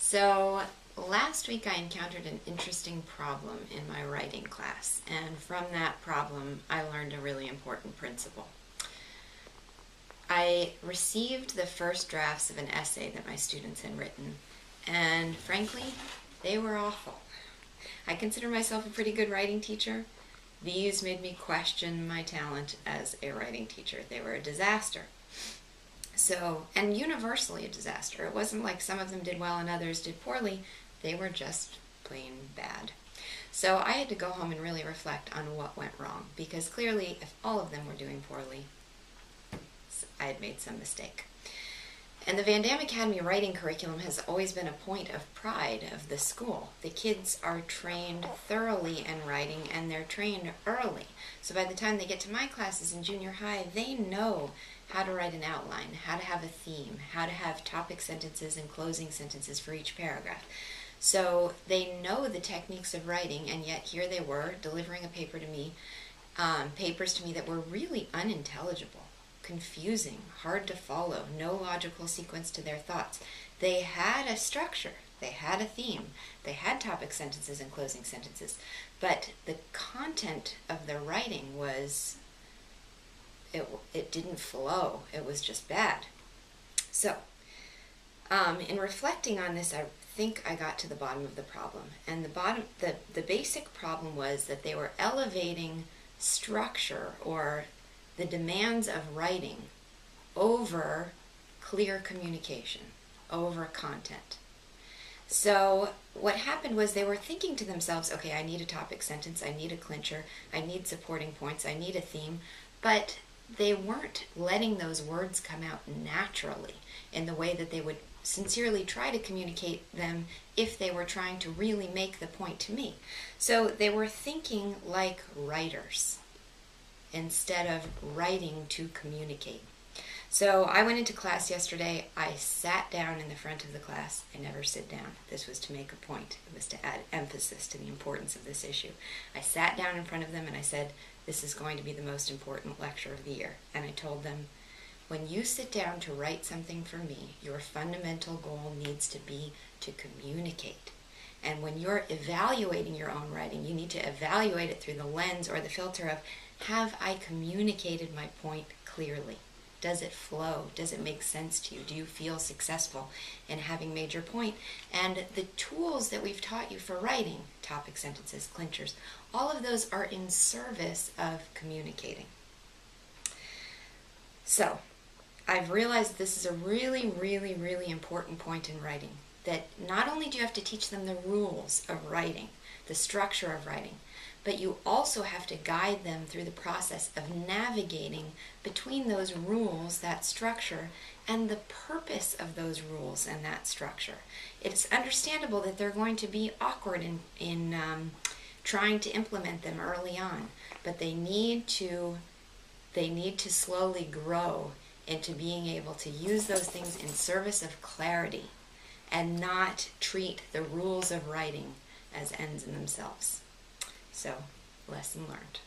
So last week I encountered an interesting problem in my writing class, and from that problem I learned a really important principle. I received the first drafts of an essay that my students had written, and frankly, they were awful. I consider myself a pretty good writing teacher. These made me question my talent as a writing teacher. They were a disaster. And universally a disaster. It wasn't like some of them did well and others did poorly. They were just plain bad. So I had to go home and really reflect on what went wrong, because clearly if all of them were doing poorly, I had made some mistake. And the VanDamme Academy writing curriculum has always been a point of pride of the school. The kids are trained thoroughly in writing, and they're trained early. So by the time they get to my classes in junior high, they know how to write an outline, how to have a theme, how to have topic sentences and closing sentences for each paragraph. So they know the techniques of writing, and yet here they were delivering a paper to me, papers to me that were really unintelligible, confusing, hard to follow, no logical sequence to their thoughts. They had a structure, they had a theme, they had topic sentences and closing sentences, but the content of the writing was, it didn't flow. It was just bad. So, in reflecting on this, I think I got to the bottom of the problem. And the basic problem was that they were elevating structure, or the demands of writing, over clear communication, over content. So what happened was they were thinking to themselves, okay, I need a topic sentence, I need a clincher, I need supporting points, I need a theme, but they weren't letting those words come out naturally in the way that they would sincerely try to communicate them if they were trying to really make the point to me. So they were thinking like writers instead of writing to communicate. So I went into class yesterday. I sat down in the front of the class. I never sit down. This was to make a point. It was to add emphasis to the importance of this issue. I sat down in front of them and I said, this is going to be the most important lecture of the year. And I told them, when you sit down to write something for me, your fundamental goal needs to be to communicate. And when you're evaluating your own writing, you need to evaluate it through the lens or the filter of, have I communicated my point clearly? Does it flow? Does it make sense to you? Do you feel successful in having made your point? And the tools that we've taught you for writing, topic sentences, clinchers, all of those are in service of communicating. So, I've realized this is a really, really, really important point in writing, that not only do you have to teach them the rules of writing, the structure of writing, but you also have to guide them through the process of navigating between those rules, that structure, and the purpose of those rules and that structure. It's understandable that they're going to be awkward in trying to implement them early on, but they need to slowly grow into being able to use those things in service of clarity and not treat the rules of writing as ends in themselves. So, lesson learned.